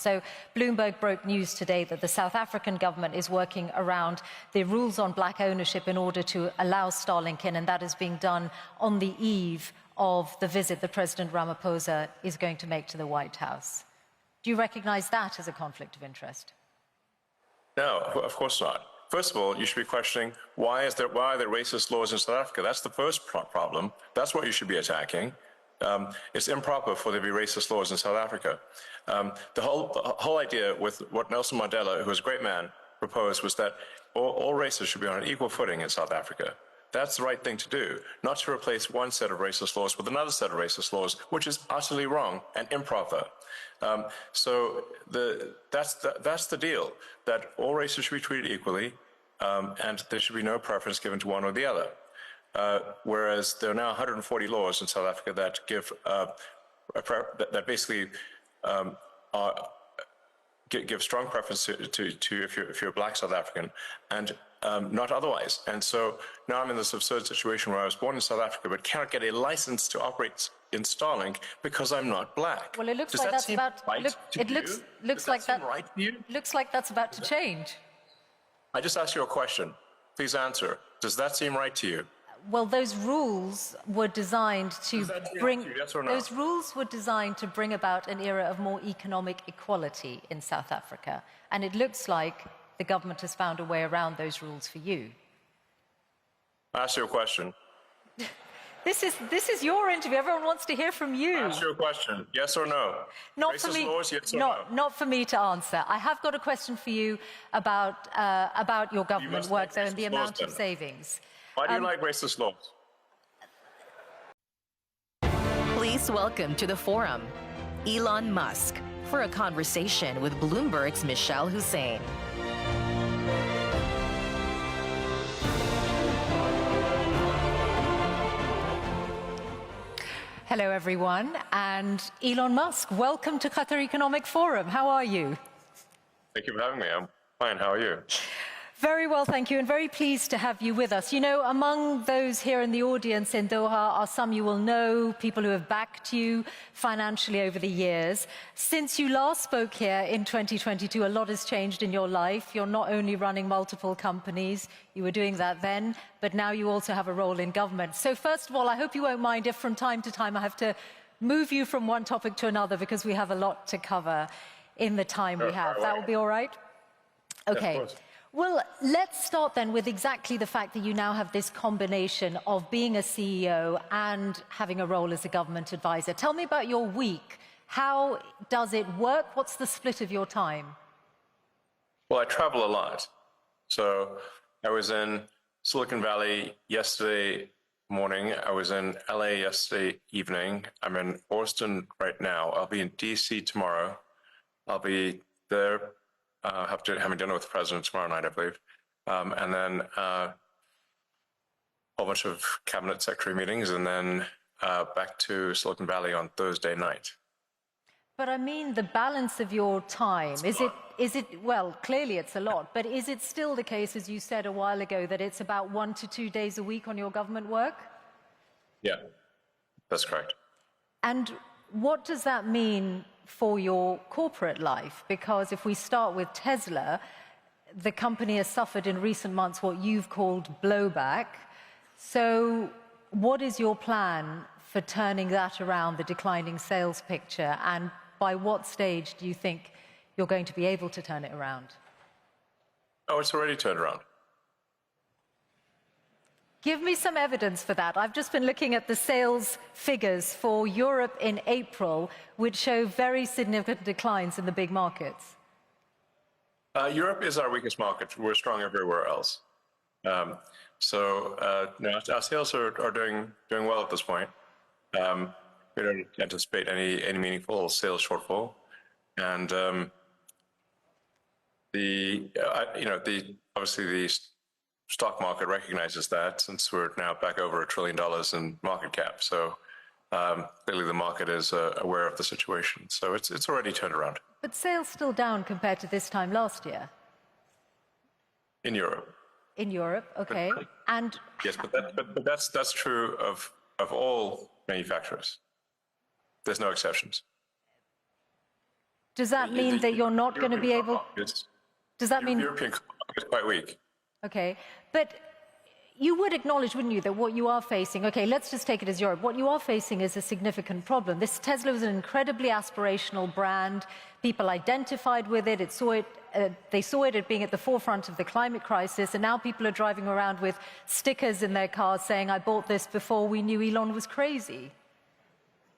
So Bloomberg broke news today that the South African government is working around the rules on black ownership in order to allow Starlink in, and that is being done on the eve of the visit that President Ramaphosa is going to make to the White House. Do you recognize that as a conflict of interest? No, of course not. First of all, you should be questioning why are there racist laws in South Africa? That's the first problem. That's what you should be attacking. It's improper for there to be racist laws in South Africa. The whole idea with what Nelson Mandela, who was a great man, proposed was that all races should be on an equal footing in South Africa. That's the right thing to do, not to replace one set of racist laws with another set of racist laws, which is utterly wrong and improper. So that's the deal, that all races should be treated equally, and there should be no preference given to one or the other. Whereas there are now 140 laws in South Africa that give that basically give strong preference to if you're a black South African, and not otherwise. And so now I'm in this absurd situation where I was born in South Africa but cannot get a license to operate in Starlink because I'm not black. Well, it looks Does like that that's seem about. right to you? Looks Does like that that. seem right to you? Looks like that's about to change. I just asked you a question. Please answer. Does that seem right to you? Well, those rules were designed to bring. Yes or no? Those rules were designed to bring about an era of more economic equality in South Africa, and it looks like the government has found a way around those rules for you. I asked you a question. This is your interview. Everyone wants to hear from you. I asked you a question. Yes or no? Not Racist for me. laws, yes or no? Not for me to answer. I have got a question for you about your government work, though, and the amount of savings. Why do you like racist laws? Please welcome to the forum, Elon Musk, for a conversation with Bloomberg's Michelle Hussein. Hello, everyone, and Elon Musk, welcome to Qatar Economic Forum. How are you? Thank you for having me. I'm fine. How are you? Very well, thank you, and very pleased to have you with us. You know, among those here in the audience in Doha are some you will know, people who have backed you financially over the years. Since you last spoke here in 2022, a lot has changed in your life. You're not only running multiple companies, you were doing that then, but now you also have a role in government. So first of all, I hope you won't mind if from time to time I have to move you from one topic to another, because we have a lot to cover in the time we have. That will be all right? Okay. Yeah, of course. Well, let's start then with exactly the fact that you now have this combination of being a CEO and having a role as a government advisor. Tell me about your week. How does it work? What's the split of your time? Well, I travel a lot. So I was in Silicon Valley yesterday morning. I was in LA yesterday evening. I'm in Austin right now. I'll be in DC tomorrow. I'll be there having dinner with the president tomorrow night, I believe. And then a whole bunch of cabinet secretary meetings, and then back to Silicon Valley on Thursday night. But I mean, the balance of your time, is it, well, clearly it's a lot, but is it still the case, as you said a while ago, that it's about 1 to 2 days a week on your government work? Yeah, that's correct. And what does that mean for your corporate life? Because if we start with Tesla, the company has suffered in recent months what you've called blowback. So what is your plan for turning that around, the declining sales picture, and by what stage do you think you're going to be able to turn it around? Oh, it's already turned around. Give me some evidence for that. I've just been looking at the sales figures for Europe in April, which show very significant declines in the big markets. Europe is our weakest market. We're strong everywhere else. No, our sales are doing well at this point. We don't anticipate any meaningful sales shortfall, and obviously the stock market recognizes that, since we're now back over $1 trillion in market cap. So clearly the market is aware of the situation. So it's already turned around. But sales still down compared to this time last year? In Europe. In Europe, okay. Yes, but that's true of all manufacturers. There's no exceptions. Does that mean that you're not going to be able... Does that mean... European market is quite weak. Okay, but you would acknowledge, wouldn't you, that what you are facing, okay, let's just take it as Europe, what you are facing is a significant problem. This Tesla was an incredibly aspirational brand. People identified with it, they saw it as being at the forefront of the climate crisis, and now people are driving around with stickers in their cars saying, I bought this before we knew Elon was crazy.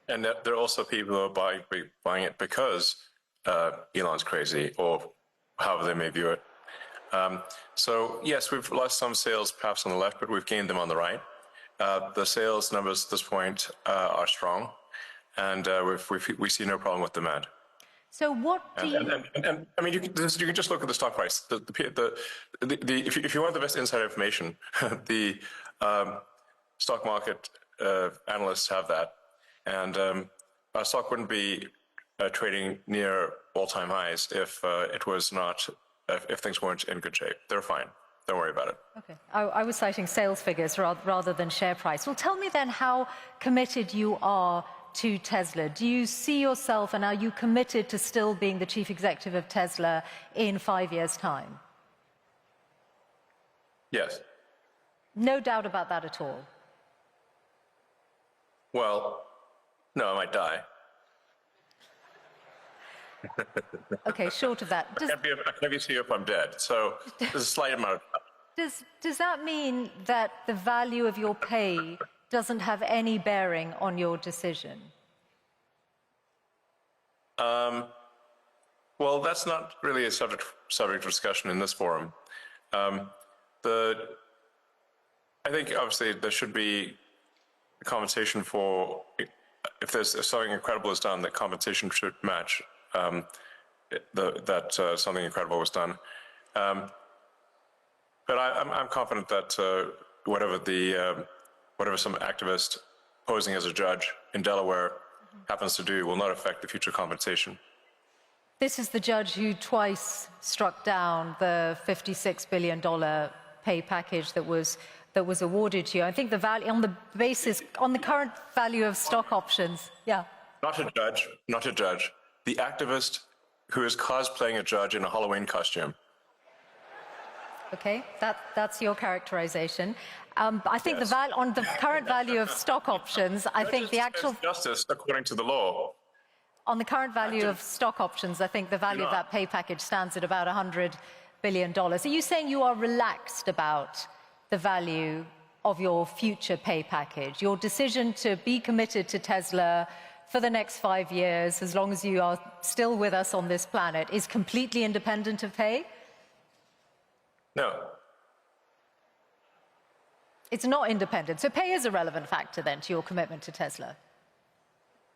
And there are also people who are buying it because Elon's crazy, or however they may view it. So yes, we've lost some sales perhaps on the left, but we've gained them on the right. The sales numbers at this point are strong, and we see no problem with demand. So what do you... And I mean, you can just look at the stock price. If you want the best inside information, the stock market analysts have that, and our stock wouldn't be trading near all-time highs if it was not, if things weren't in good shape. They're fine. Don't worry about it. Okay. I was citing sales figures rather than share price. Well, tell me then how committed you are to Tesla. Do you see yourself, and are you committed to still being the chief executive of Tesla in 5 years' time? Yes. No doubt about that at all? Well, no, I might die. Okay, short of that. I can't be CEO if I'm dead, so there's a slight amount of... Does that mean that the value of your pay doesn't have any bearing on your decision? Well, that's not really a subject of discussion in this forum. I think obviously there should be compensation for, if something incredible is done, that compensation should match that something incredible was done. But I'm confident that whatever some activist posing as a judge in Delaware happens to do will not affect the future compensation. This is the judge who twice struck down the $56 billion pay package that was awarded to you. I think the value on the current value of stock options. Yeah. Not a judge. The activist who is cosplaying a judge in a Halloween costume. Okay, that's your characterization. I think Yes. on the current value of stock options, I think the actual... Justice according to the law. On the current value of stock options, I think the value of that pay package stands at about $100 billion. Are you saying you are relaxed about the value of your future pay package? Your decision to be committed to Tesla for the next 5 years, as long as you are still with us on this planet, is completely independent of pay? No. It's not independent. So pay is a relevant factor then to your commitment to Tesla?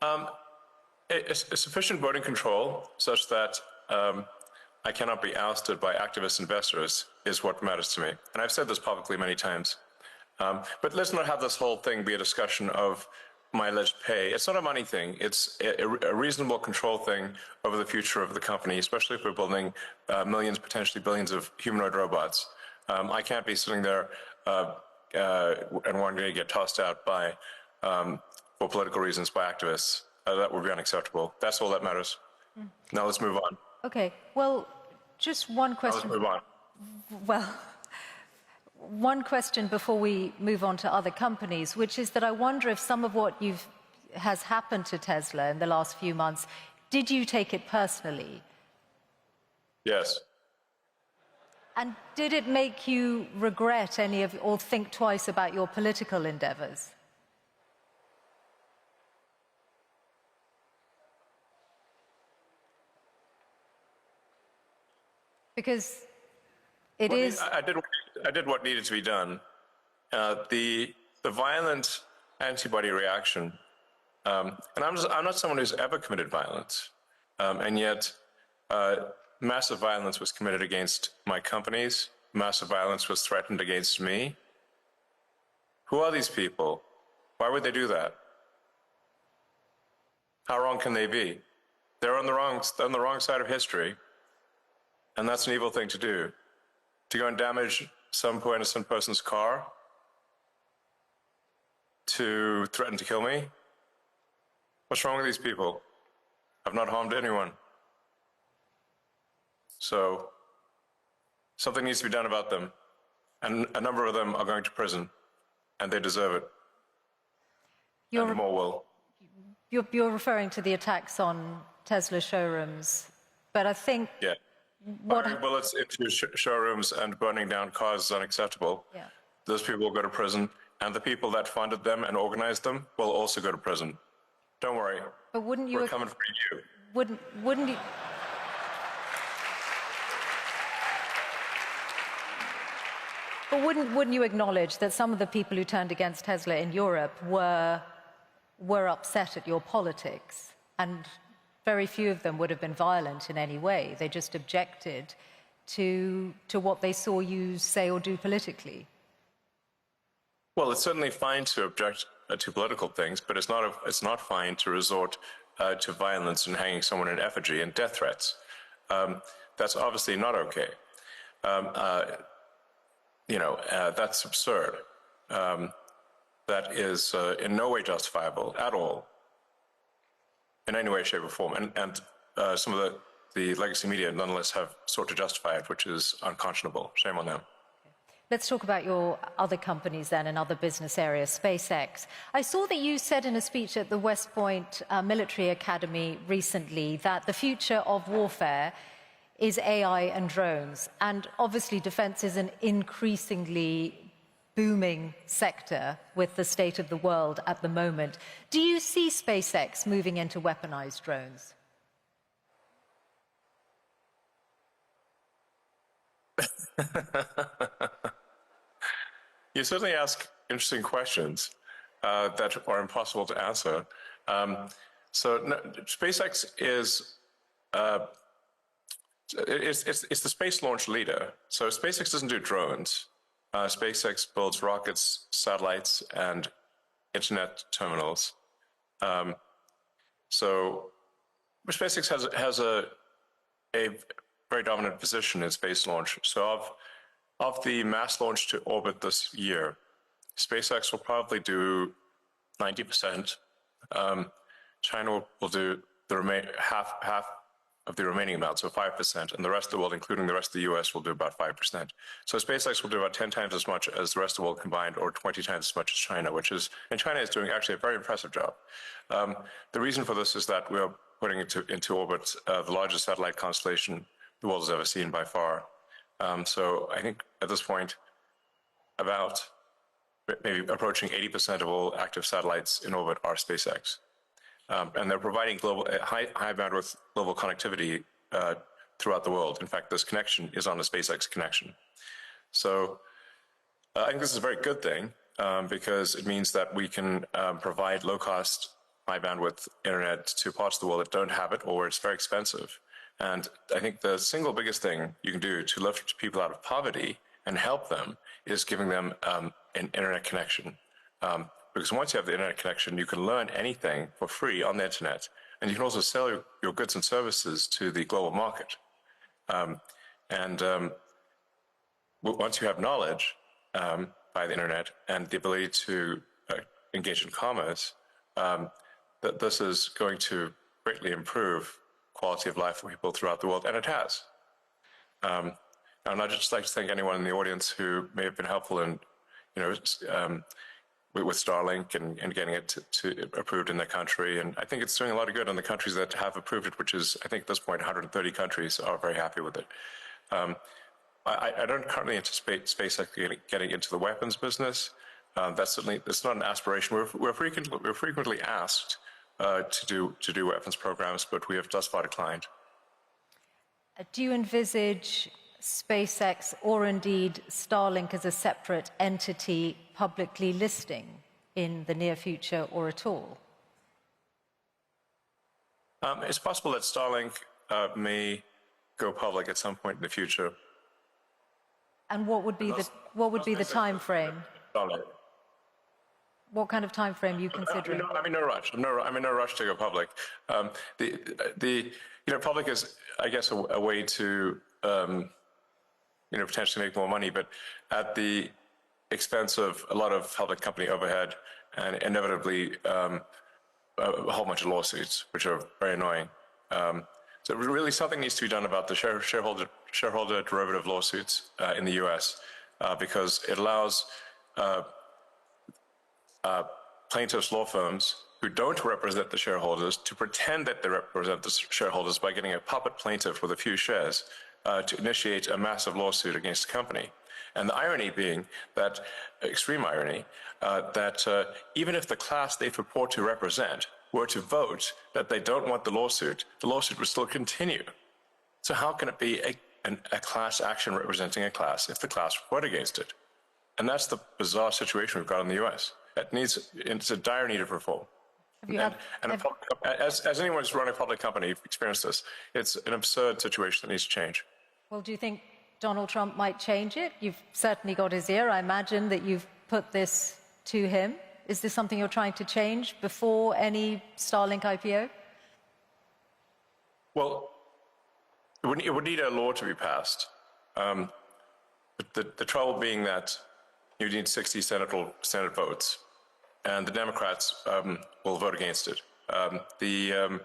A sufficient voting control such that I cannot be ousted by activist investors is what matters to me. And I've said this publicly many times. But let's not have this whole thing be a discussion of my alleged pay. It's not a money thing. It's a reasonable control thing over the future of the company, especially if we're building millions, potentially billions of humanoid robots. I can't be sitting there and wanting to get tossed out by, for political reasons, by activists. That would be unacceptable. That's all that matters. Now let's move on. Okay. Well, just one question. Let's move on. Well, one question before we move on to other companies, which is that I wonder if some of what has happened to Tesla in the last few months, did you take it personally? Yes. And did it make you regret or think twice about your political endeavors? Because it is... I did what needed to be done. The violent antibody reaction, and I'm not someone who's ever committed violence, and yet massive violence was committed against my companies. Massive violence was threatened against me. Who are these people? Why would they do that? How wrong can they be? They're on the wrong side of history. And that's an evil thing to do. To go and damage some poor innocent person's car? To threaten to kill me? What's wrong with these people? I've not harmed anyone. So something needs to be done about them. And a number of them are going to prison, and they deserve it. And more will. You're referring to the attacks on Tesla showrooms, but I think... Yeah. Firing bullets into showrooms and burning down cars is unacceptable. Yeah. Those people will go to prison, and the people that funded them and organized them will also go to prison. Don't worry. But wouldn't you... We're coming for you. Wouldn't you... But wouldn't you acknowledge that some of the people who turned against Tesla in Europe were upset at your politics, and very few of them would have been violent in any way? They just objected to what they saw you say or do politically. Well, it's certainly fine to object to political things, but it's not fine to resort to violence and hanging someone in effigy and death threats. That's obviously not okay. That's absurd. That is in no way justifiable at all, in any way, shape, or form. And some of the legacy media nonetheless have sought to justify it, which is unconscionable. Shame on them. Let's talk about your other companies then and other business areas, SpaceX. I saw that you said in a speech at the West Point Military Academy recently that the future of warfare is AI and drones. And obviously defense is an increasingly booming sector with the state of the world at the moment. Do you see SpaceX moving into weaponized drones? You certainly ask interesting questions that are impossible to answer. SpaceX is it's the space launch leader. So SpaceX doesn't do drones. SpaceX builds rockets, satellites, and internet terminals. So SpaceX has a very dominant position in space launch. So of the mass launch to orbit this year, SpaceX will probably do 90%. China will do the half of the remaining amount, so 5%, and the rest of the world, including the rest of the US, will do about 5%. So SpaceX will do about 10 times as much as the rest of the world combined, or 20 times as much as China, and China is doing actually a very impressive job. The reason for this is that we are putting into orbit the largest satellite constellation the world has ever seen by far. So I think at this point, about maybe approaching 80% of all active satellites in orbit are SpaceX. And they're providing high bandwidth global connectivity throughout the world. In fact, this connection is on the SpaceX connection. So I think this is a very good thing because it means that we can provide low-cost, high-bandwidth internet to parts of the world that don't have it or where it's very expensive. And I think the single biggest thing you can do to lift people out of poverty and help them is giving them an internet connection. Because once you have the internet connection, you can learn anything for free on the internet, and you can also sell your goods and services to the global market. Once you have knowledge by the internet and the ability to engage in commerce, that this is going to greatly improve quality of life for people throughout the world, and it has. And I'd just like to thank anyone in the audience who may have been helpful in, with Starlink and getting it to approved in their country. And I think it's doing a lot of good on the countries that have approved it, which is, I think at this point, 130 countries are very happy with it. I don't currently anticipate SpaceX getting into the weapons business. That's not an aspiration. We're frequently asked to do weapons programs, but we have thus far declined. Do you envisage SpaceX or indeed Starlink as a separate entity publicly listing in the near future or at all? It's possible that Starlink may go public at some point in the future. And what would be the time frame? Starlink. What kind of time frame are you considering? I'm in no rush. I'm in no rush to go public. Public is, I guess, a way to potentially make more money, but at the expense of a lot of public company overhead and inevitably a whole bunch of lawsuits, which are very annoying. So really something needs to be done about the shareholder derivative lawsuits in the U.S. Because it allows plaintiffs' law firms who don't represent the shareholders to pretend that they represent the shareholders by getting a puppet plaintiff with a few shares to initiate a massive lawsuit against the company. And the irony being that, extreme irony, that even if the class they purport to represent were to vote that they don't want the lawsuit would still continue. So how can it be a class action representing a class if the class would vote against it? And that's the bizarre situation we've got in the U.S. It's a dire need of reform. As anyone who's run a public company, you've experienced this. It's an absurd situation that needs to change. Well, do you think Donald Trump might change it? You've certainly got his ear. I imagine that you've put this to him. Is this something you're trying to change before any Starlink IPO? Well, it would need a law to be passed. But the trouble being that you need 60 Senate votes, and the Democrats will vote against it. The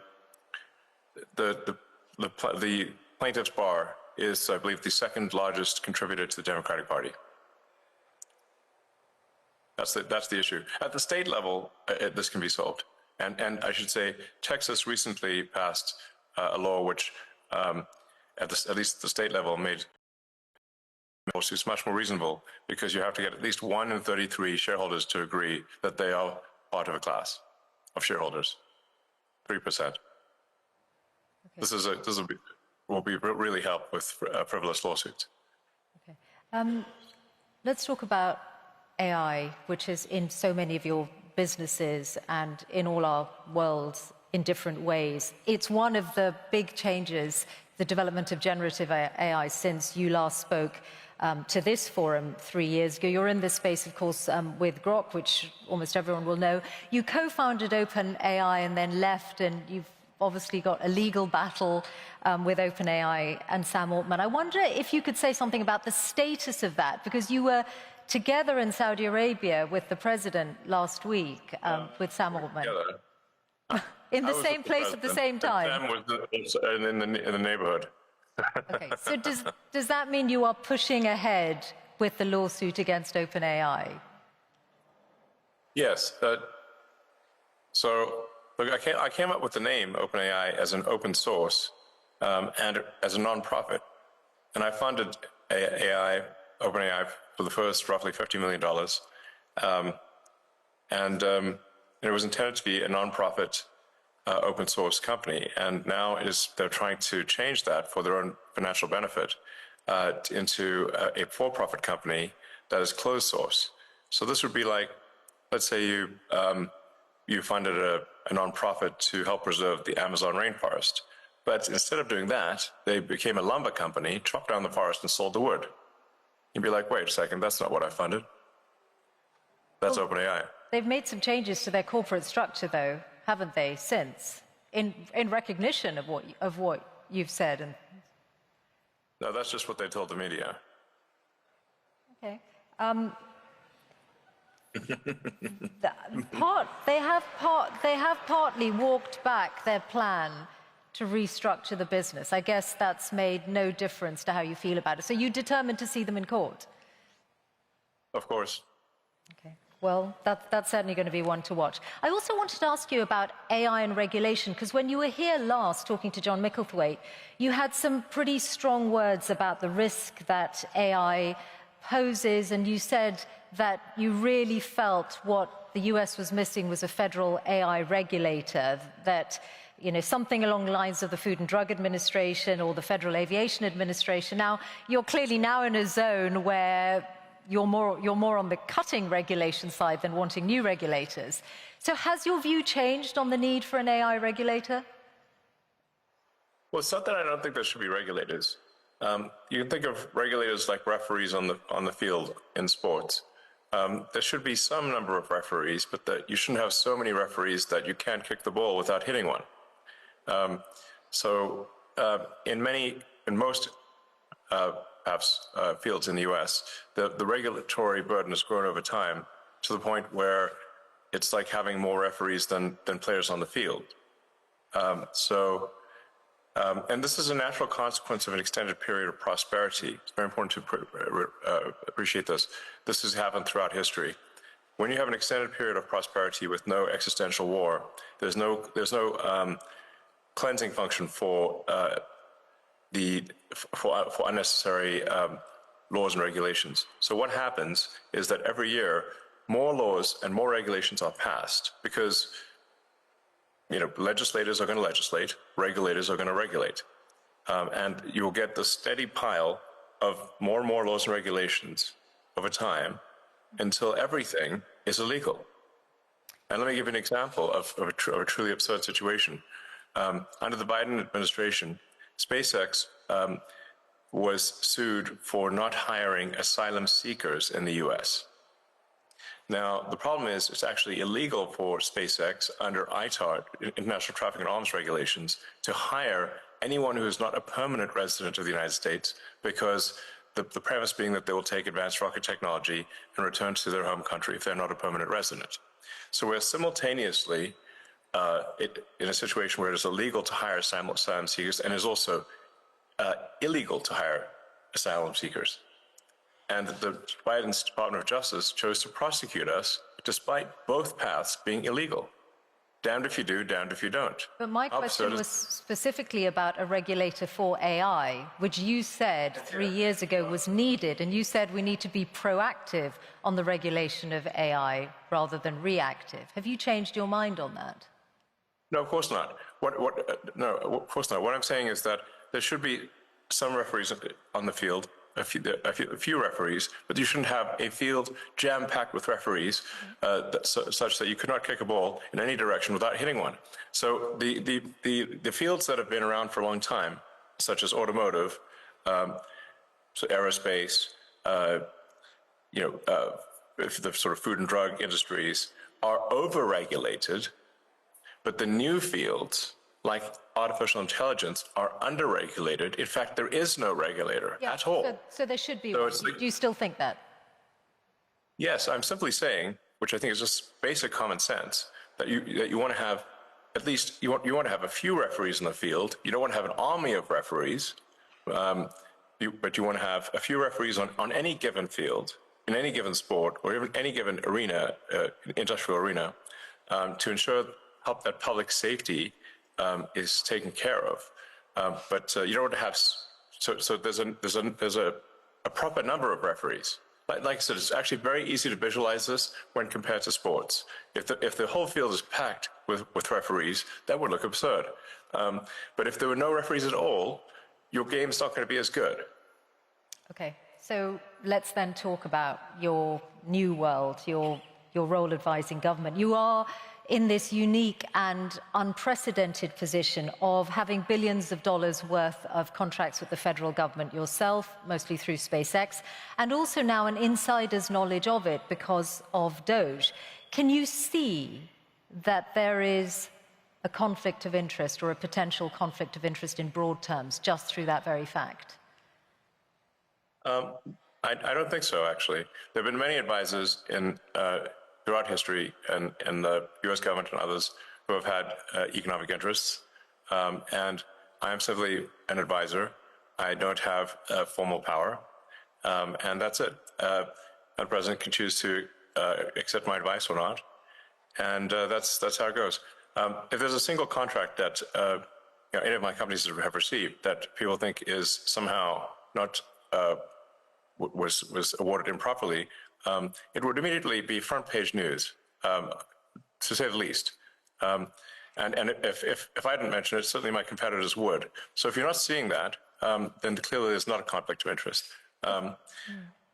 plaintiff's bar is, I believe, the second largest contributor to the Democratic Party. That's the issue. At the state level, this can be solved. And I should say, Texas recently passed a law which, at least the state level, made lawsuits much more reasonable, because you have to get at least 1 in 33 shareholders to agree that they are part of a class of shareholders. 3%. Okay. This will really help with frivolous lawsuits. Okay. Let's talk about AI, which is in so many of your businesses and in all our worlds in different ways. It's one of the big changes, the development of generative AI, since you last spoke to this forum 3 years ago. You're in this space, of course, with Grok, which almost everyone will know. You co-founded OpenAI and then left, and you've obviously got a legal battle with OpenAI and Sam Altman. I wonder if you could say something about the status of that, because you were together in Saudi Arabia with the president last week, with Sam Altman. In the same place at the same time. Sam was in the neighborhood. Okay, so does that mean you are pushing ahead with the lawsuit against OpenAI? Yes. So look, I came up with the name OpenAI as an open source and as a nonprofit, and I funded OpenAI for the first roughly $50 million, and it was intended to be a nonprofit open source company, and now they're trying to change that for their own financial benefit into a for-profit company that is closed source. So this would be like, let's say you funded a nonprofit to help preserve the Amazon rainforest, but instead of doing that, they became a lumber company, chopped down the forest, and sold the wood. You'd be like, wait a second, that's not what I funded. That's OpenAI. They've made some changes to their corporate structure, though, haven't they, since, in recognition of what you've said? No, that's just what they told the media. Okay. They have partly walked back their plan to restructure the business. I guess that's made no difference to how you feel about it. So you're determined to see them in court? Of course. Okay. Well, that's certainly going to be one to watch. I also wanted to ask you about AI and regulation, because when you were here last talking to John Micklethwaite, you had some pretty strong words about the risk that AI poses, and you said that you really felt what the US was missing was a federal AI regulator, that something along the lines of the Food and Drug Administration or the Federal Aviation Administration. Now, you're clearly now in a zone where you're more on the cutting regulation side than wanting new regulators. So has your view changed on the need for an AI regulator? Well, it's not that I don't think there should be regulators. You can think of regulators like referees on the field in sports. There should be some number of referees, but you shouldn't have so many referees that you can't kick the ball without hitting one. In most fields in the U.S., the regulatory burden has grown over time to the point where it's like having more referees than players on the field. So And this is a natural consequence of an extended period of prosperity. It's very important to appreciate this. This has happened throughout history. When you have an extended period of prosperity with no existential war, there's no cleansing function for unnecessary laws and regulations. So what happens is that every year more laws and more regulations are passed because legislators are going to legislate, regulators are going to regulate, and you will get the steady pile of more and more laws and regulations over time until everything is illegal. And let me give you an example of a truly absurd situation. Under the Biden administration, SpaceX was sued for not hiring asylum seekers in the U.S. Now, the problem is it's actually illegal for SpaceX under ITAR, International Traffic in Arms Regulations, to hire anyone who is not a permanent resident of the United States, because the premise being that they will take advanced rocket technology and return to their home country if they're not a permanent resident. So we're simultaneously in a situation where it is illegal to hire asylum seekers and is also illegal to hire asylum seekers. And the Biden's Department of Justice chose to prosecute us despite both paths being illegal. Damned if you do, damned if you don't. But my question was specifically about a regulator for AI, which you said 3 years ago was needed, and you said we need to be proactive on the regulation of AI rather than reactive. Have you changed your mind on that? No, of course not. No, of course not. What I'm saying is that there should be some referees on the field, a few referees, but you shouldn't have a field jam-packed with referees such that you could not kick a ball in any direction without hitting one. So the fields that have been around for a long time, such as automotive, so aerospace, the sort of food and drug industries, are over-regulated, but the new fields, like artificial intelligence, are under-regulated. In fact, there is no regulator at all. So there should be one. Do you still think that? Yes, I'm simply saying, which I think is just basic common sense, that you want to have at least you want to have a few referees in the field. You don't want to have an army of referees, but you want to have a few referees on any given field, in any given sport, or even any given arena, industrial arena, to help that public safety is taken care of, but you don't want to have. So there's a proper number of referees. Like I said, it's actually very easy to visualize this when compared to sports. If the whole field is packed with referees, that would look absurd. But if there were no referees at all, your game's not going to be as good. Okay, so let's then talk about your new world, your role advising government. You are in this unique and unprecedented position of having billions of dollars worth of contracts with the federal government yourself, mostly through SpaceX, and also now an insider's knowledge of it because of DOGE. Can you see that there is a conflict of interest or a potential conflict of interest in broad terms just through that very fact? I don't think so, actually. There have been many advisors throughout history and the U.S. government and others who have had economic interests. And I am simply an advisor. I don't have formal power. And that's it. The president can choose to accept my advice or not. And that's how it goes. If there's a single contract that any of my companies have received that people think is somehow not was awarded improperly, it would immediately be front-page news, to say the least. And if I didn't mention it, certainly my competitors would. So if you're not seeing that, then clearly there's not a conflict of interest.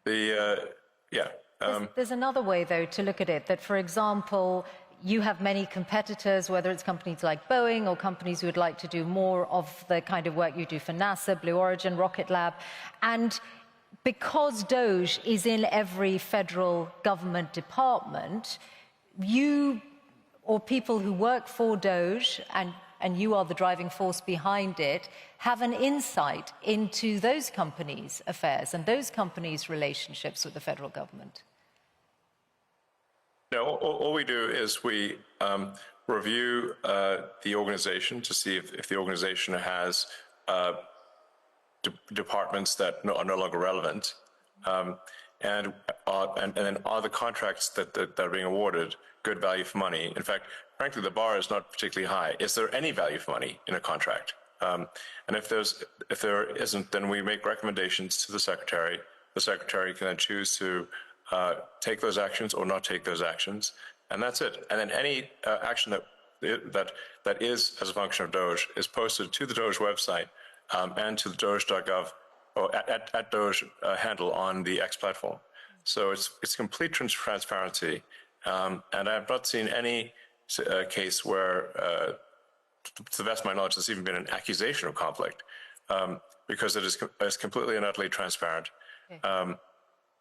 There's another way, though, to look at it, that, for example, you have many competitors, whether it's companies like Boeing or companies who would like to do more of the kind of work you do for NASA, Blue Origin, Rocket Lab, and because DOGE is in every federal government department, you or people who work for DOGE, and you are the driving force behind it, have an insight into those companies' affairs and those companies' relationships with the federal government. No, all we do is we review the organization to see if the organization has departments that are no longer relevant, and then are the contracts that are being awarded good value for money? In fact, frankly, the bar is not particularly high. Is there any value for money in a contract? And if there isn't, then we make recommendations to the secretary. The secretary can then choose to take those actions or not take those actions, and that's it. And then any action that is as a function of DOGE is posted to the DOGE website and to the doge.gov or at DOGE handle on the X platform. So it's complete transparency, and I've not seen any case where, to the best of my knowledge, there's even been an accusation of conflict, because it is completely and utterly transparent. Okay.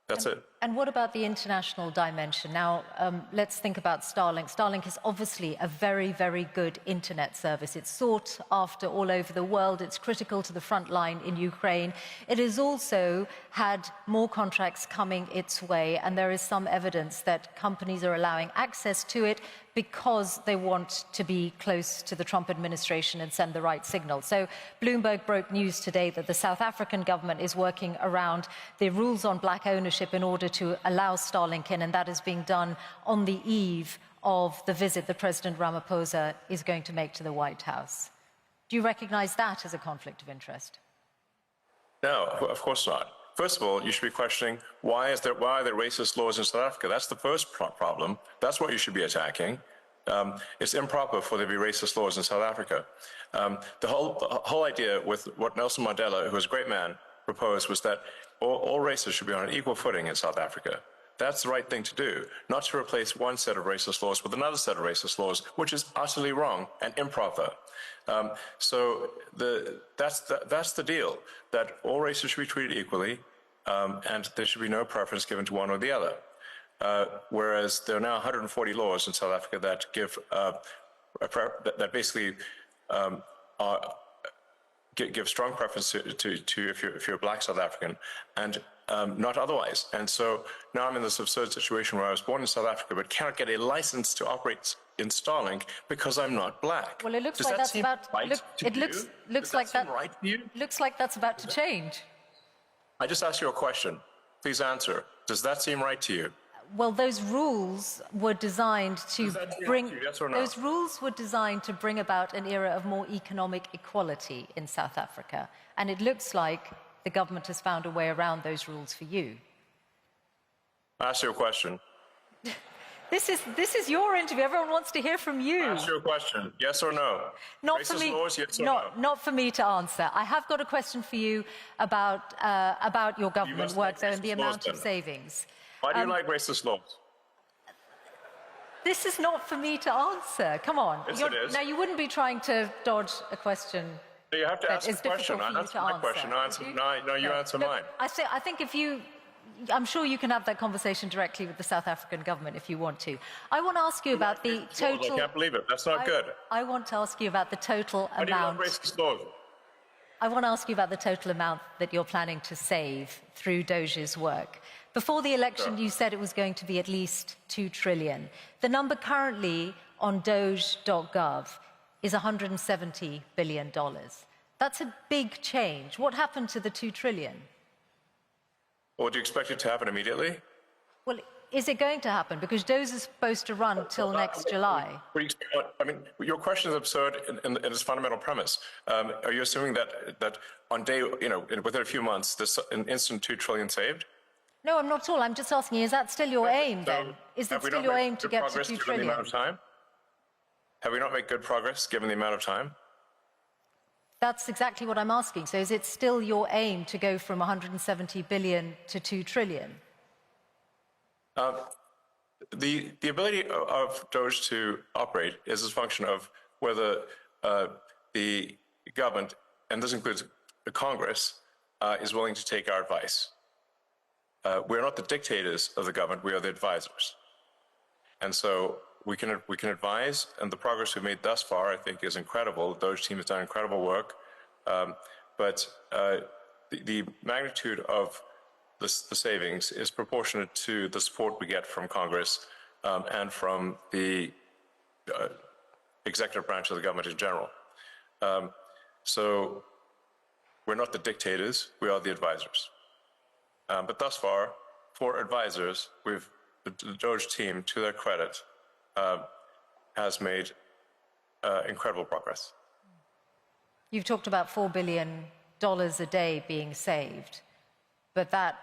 That's it. And what about the international dimension? Now, let's think about Starlink. Starlink is obviously a very, very good internet service. It's sought after all over the world. It's critical to the front line in Ukraine. It has also had more contracts coming its way, and there is some evidence that companies are allowing access to it because they want to be close to the Trump administration and send the right signal. So Bloomberg broke news today that the South African government is working around the rules on black ownership in order to allow Starlink in, and that is being done on the eve of the visit that President Ramaphosa is going to make to the White House. Do you recognize that as a conflict of interest? No, of course not. First of all, you should be questioning why are there racist laws in South Africa? That's the first problem. That's what you should be attacking. It's improper for there to be racist laws in South Africa. The whole idea with what Nelson Mandela, who was a great man, proposed was that all races should be on an equal footing in South Africa. That's the right thing to do, not to replace one set of racist laws with another set of racist laws, which is utterly wrong and improper. So that's the deal, that all races should be treated equally, and there should be no preference given to one or the other. Whereas there are now 140 laws in South Africa that give that basically give strong preference to if you're a black South African, and not otherwise. And so now I'm in this absurd situation where I was born in South Africa but cannot get a license to operate in Starlink because I'm not black. Well, it looks Does like that that's seem about. right to you? Looks Does like that that. seem right to you? Looks like that's about to change. I just asked you a question. Please answer. Does that seem right to you? Well, those rules were designed to bring. Yes or no? Those rules were designed to bring about an era of more economic equality in South Africa, and it looks like the government has found a way around those rules for you. I asked you a question. This is your interview. Everyone wants to hear from you. I asked you a question. Yes or no? Not Racist for me. laws, yes or no? Not for me to answer. I have got a question for you about your government work, though, and the amount of savings. Why do you like racist laws? This is not for me to answer. Come on. Yes, it is. Now, you wouldn't be trying to dodge a question. No, you have to ask It's a question. difficult for I you answer to my answer. question. No, you answer mine. I think if you, I'm sure you can have that conversation directly with the South African government if you want to. I want to ask you about the total. I can't believe it. That's not good. I want to ask you about the total Why do you amount. love racist laws? I want to ask you about the total amount that you're planning to save through DOGE's work. Before the election, you said it was going to be at least $2 trillion. The number currently on doge.gov is $170 billion. That's a big change. What happened to the $2 trillion? Well, do you expect it to happen immediately? Well, is it going to happen? Because DOGE is supposed to run till next July. I mean, your question is absurd in its fundamental premise. Are you assuming that on day, within a few months, there's an instant $2 trillion saved? No, I'm not at all. I'm just asking, is that still your aim then? Is it still your aim to get to $2 trillion? Have we not made good progress given the amount of time? That's exactly what I'm asking. So is it still your aim to go from 170 billion to 2 trillion? The ability of DOGE to operate is a function of whether the government, and this includes the Congress, is willing to take our advice. We're not the dictators of the government, we are the advisors. And so we can advise, and the progress we've made thus far, I think, is incredible. The DOGE team has done incredible work. But the magnitude of the savings is proportionate to the support we get from Congress and from the executive branch of the government in general. So we're not the dictators, we are the advisors. But thus far, for advisors, the DOGE team, to their credit, has made incredible progress. You've talked about $4 billion a day being saved, but that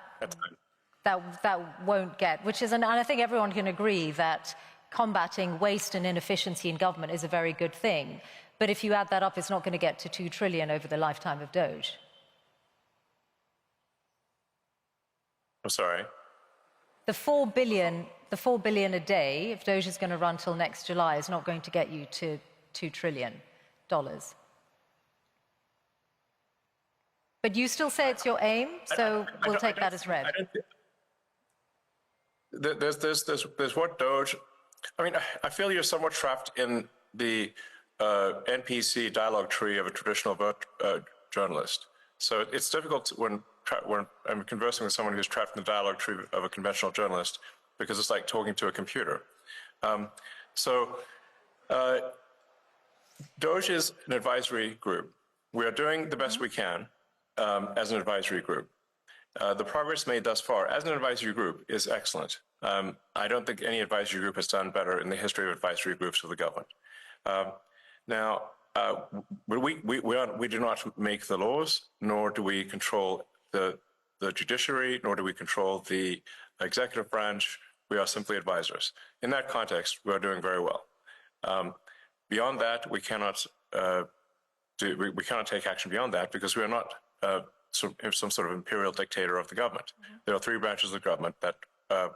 won't get, which is, and I think everyone can agree that combating waste and inefficiency in government is a very good thing. But if you add that up, it's not going to get to $2 trillion over the lifetime of DOGE. I'm sorry? The $4 billion a day, if DOGE is going to run till next July, is not going to get you to $2 trillion. But you still say it's your aim, so we'll take that as read. There's what DOGE, I mean, I feel you're somewhat trapped in the NPC dialogue tree of a traditional journalist. So it's difficult when I'm conversing with someone who's trapped in the dialogue tree of a conventional journalist, because it's like talking to a computer. DOGE is an advisory group. We are doing the best we can as an advisory group. The progress made thus far as an advisory group is excellent. I don't think any advisory group has done better in the history of advisory groups of the government. We do not make the laws, nor do we control the judiciary, nor do we control the executive branch. We are simply advisors. In that context, we are doing very well. Beyond that, we cannot take action beyond that, because we are not some sort of imperial dictator of the government. There are three branches of the government that are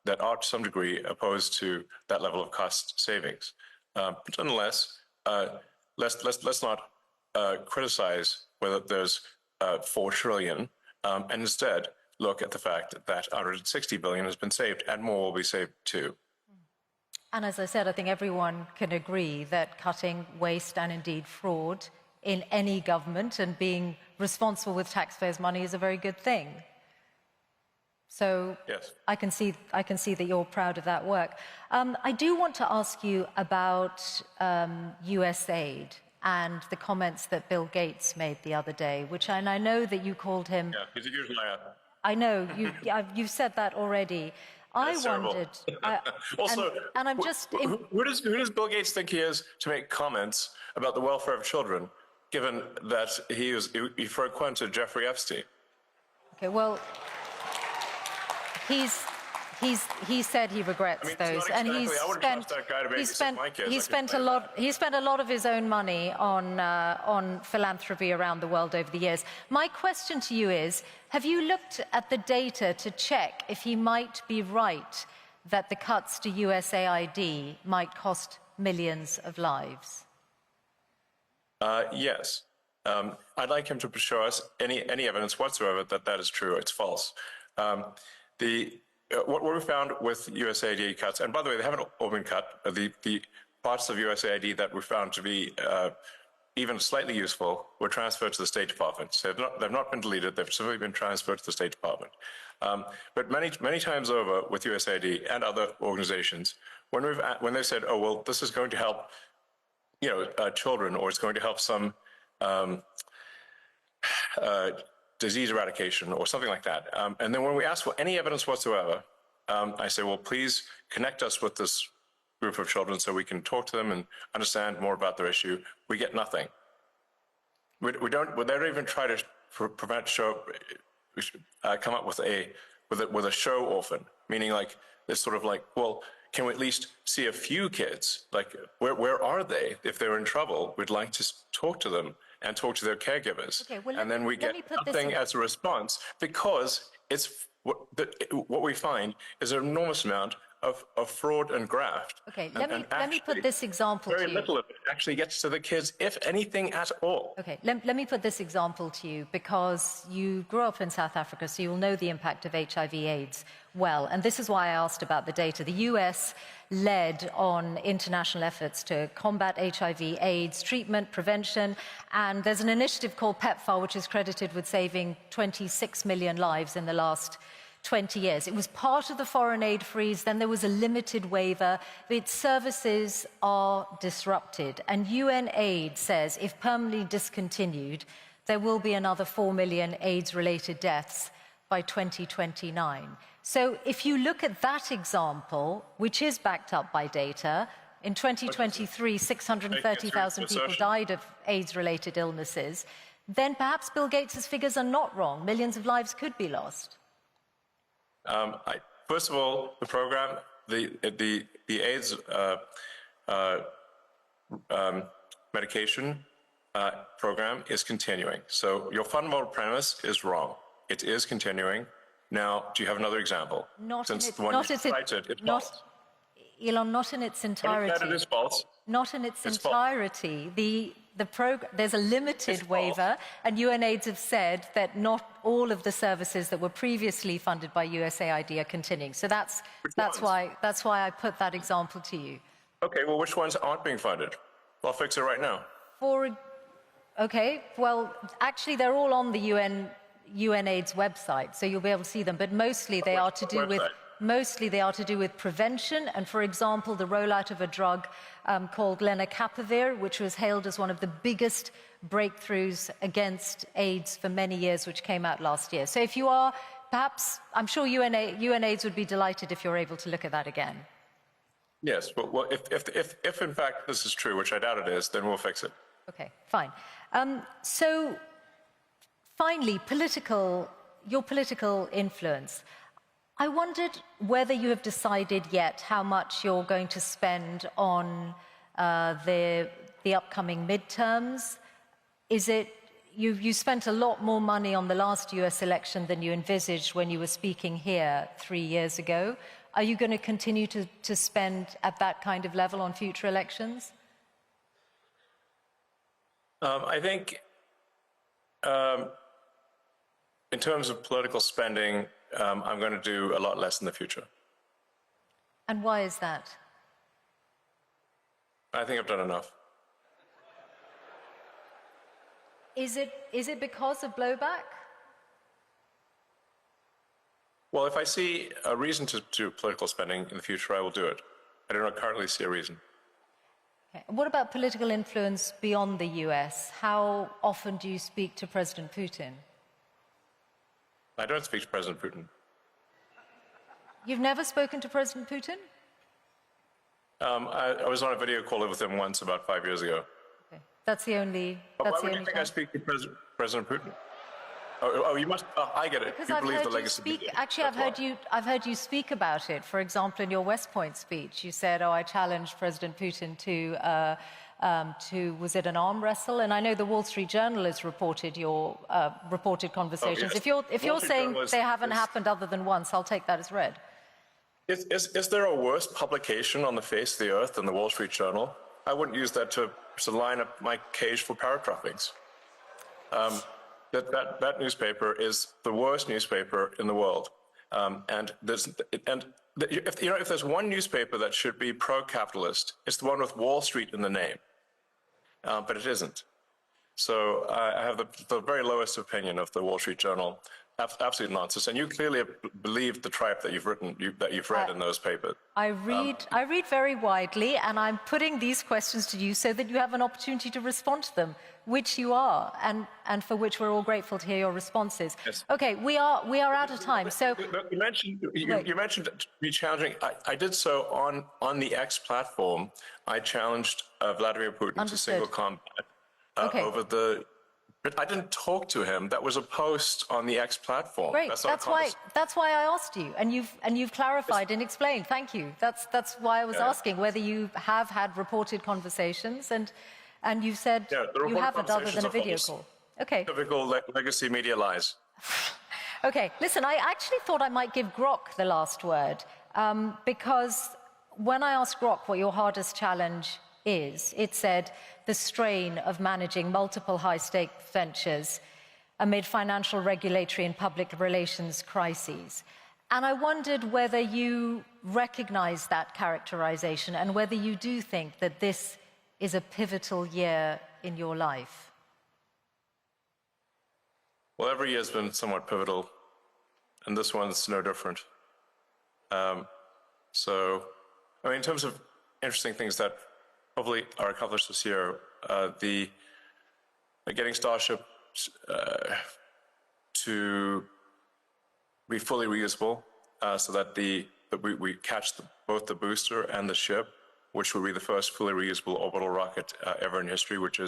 to some degree opposed to that level of cost savings. But nonetheless, let's not criticize whether there's $4 trillion, and instead look at the fact that $160 billion has been saved, and more will be saved too. And as I said, I think everyone can agree that cutting waste and indeed fraud in any government and being responsible with taxpayers' money is a very good thing. So yes. I can see that you're proud of that work. I do want to ask you about US aid and the comments that Bill Gates made the other day, and I know that you called him... Yeah, he's a huge liar. I know, you've said that already. I wondered... Also, and I'm just... Who does Bill Gates think he is to make comments about the welfare of children, given that he frequented Jeffrey Epstein? Okay, well... He said he regrets those, and he spent a lot of his own money on philanthropy around the world over the years. My question to you is: have you looked at the data to check if he might be right that the cuts to USAID might cost millions of lives? Yes. I'd like him to show us any evidence whatsoever that that is true. It's false. What we found with USAID cuts, and by the way, they haven't all been cut. The parts of USAID that we found to be even slightly useful were transferred to the State Department. So they've not been deleted; they've simply been transferred to the State Department. But many times over with USAID and other organizations, when they've said, "Oh well, this is going to help, children, or it's going to help some." Disease eradication or something like that. And then when we ask for any evidence whatsoever, I say, well, please connect us with this group of children so we can talk to them and understand more about their issue. We get nothing. They don't even try to come up with a show orphan, meaning like this sort of like, well, can we at least see a few kids? Like, where are they? If they're in trouble, we'd like to talk to them and talk to their caregivers. Okay, well, and then we get nothing as a response, because it's what we find is an enormous amount of fraud and graft. Okay, let me put this example to you. Very little of it actually gets to the kids, if anything at all. Okay, let me put this example to you, because you grew up in South Africa, so you'll know the impact of HIV/AIDS well. And this is why I asked about the data. The US led on international efforts to combat HIV/AIDS treatment, prevention, and there's an initiative called PEPFAR, which is credited with saving 26 million lives in the last 20 years. It was part of the foreign aid freeze, then there was a limited waiver. Its services are disrupted. And UN aid says if permanently discontinued, there will be another 4 million AIDS-related deaths by 2029. So if you look at that example, which is backed up by data, in 2023, 630,000 people died of AIDS-related illnesses, then perhaps Bill Gates' figures are not wrong. Millions of lives could be lost. First of all, the program, the AIDS medication program is continuing. So your fundamental premise is wrong. It is continuing. Now, do you have another example? Since the one you cited, it's false. Elon, not in its entirety. That it is false. Not in its entirety. There's a limited waiver, and UNAIDS have said that not all of the services that were previously funded by USAID are continuing. So that's why I put that example to you. Okay, well, which ones aren't being funded? I'll fix it right now. Okay, well, actually, they're all on the UNAIDS website, so you'll be able to see them. But mostly they are to do with. Mostly they are to do with prevention, and for example, the rollout of a drug called lenacapavir, which was hailed as one of the biggest breakthroughs against AIDS for many years, which came out last year. So if you are, perhaps, I'm sure UNAIDS would be delighted if you're able to look at that again. Yes, but well, if in fact this is true, which I doubt it is, then we'll fix it. Okay, fine. So finally, your political influence. I wondered whether you have decided yet how much you're going to spend on the upcoming midterms. Is it you spent a lot more money on the last US election than you envisaged when you were speaking here 3 years ago? Are you going to continue to spend at that kind of level on future elections? I think in terms of political spending, I'm going to do a lot less in the future. And why is that? I think I've done enough. Is it because of blowback? Well, if I see a reason to do political spending in the future, I will do it. I do not currently see a reason. Okay. What about political influence beyond the US? How often do you speak to President Putin? I don't speak to President Putin. You've never spoken to President Putin? I was on a video call with him once about 5 years ago. Okay. That's the only. Why would you think I speak to President Putin? Oh, you must. I get it. Because you I've believe heard the you legacy. speak. Actually, I've heard you speak about it. For example, in your West Point speech, you said, "Oh, I challenged President Putin to was it an arm wrestle?" And I know the Wall Street Journal has reported your reported conversations. Oh, yes. If you're saying they haven't happened other than once, I'll take that as read. Is there a worse publication on the face of the earth than the Wall Street Journal? I wouldn't use that to line up my cage for parrot droppings. That newspaper is the worst newspaper in the world. If there's one newspaper that should be pro-capitalist, it's the one with Wall Street in the name. But it isn't. So I have the very lowest opinion of the Wall Street Journal. Absolute nonsense. And you clearly believe the tripe that you've read in those papers. I read very widely, and I'm putting these questions to you so that you have an opportunity to respond to them, which you are, and for which we're all grateful to hear your responses. Yes. Okay, we are out of time. So you mentioned me challenging. I did so on the X platform. I challenged Vladimir Putin to single combat over the. But I didn't talk to him. That was a post on the X platform. Great. That's why I asked you, and you've clarified and explained. Thank you. That's why I was asking whether you have had reported conversations, and you said you haven't other than a video call. Okay. Typical legacy media lies. Okay. Listen, I actually thought I might give Grok the last word because when I asked Grok what your hardest challenge is, it said the strain of managing multiple high-stake ventures amid financial, regulatory, and public relations crises. And I wondered whether you recognize that characterization and whether you do think that this is a pivotal year in your life. Well, every year has been somewhat pivotal and this one's no different. So, I mean, in terms of interesting things that hopefully are accomplished this year, getting Starship to be fully reusable, so that we catch both the booster and the ship, which would be the first fully reusable orbital rocket ever in history, which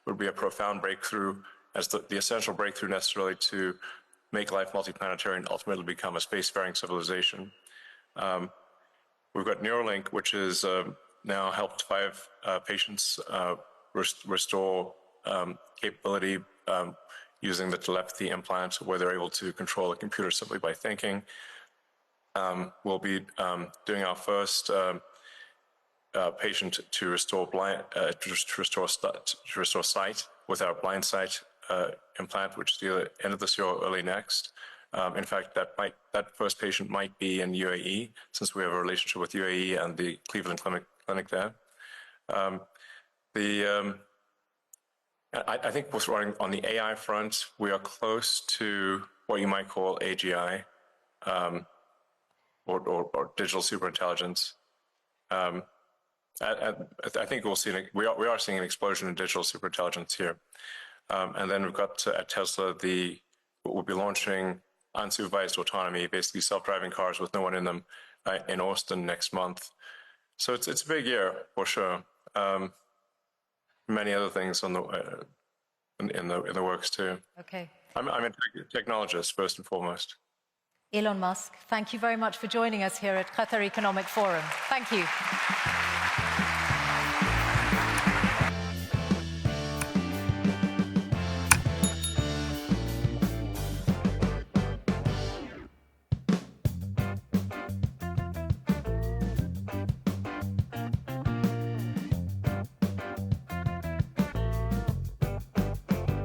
would be a profound breakthrough, as the essential breakthrough necessarily to make life multiplanetary and ultimately become a spacefaring civilization. We've got Neuralink, which has now helped 5 patients restore capability using the telepathy implant, where they're able to control a computer simply by thinking. We'll be doing our first patient to restore sight with our blind sight implant, which is either end of this year or early next. In fact, that first patient might be in UAE, since we have a relationship with UAE and the Cleveland Clinic there. I think what's running on the AI front, we are close to what you might call AGI, or digital superintelligence. I think we are seeing an explosion in digital superintelligence here. And then we've got at Tesla, we'll be launching unsupervised autonomy, basically self-driving cars with no one in them, in Austin next month. So it's a big year for sure. Many other things in the works too. Okay. I'm a technologist first and foremost. Elon Musk, thank you very much for joining us here at Qatar Economic Forum. Thank you.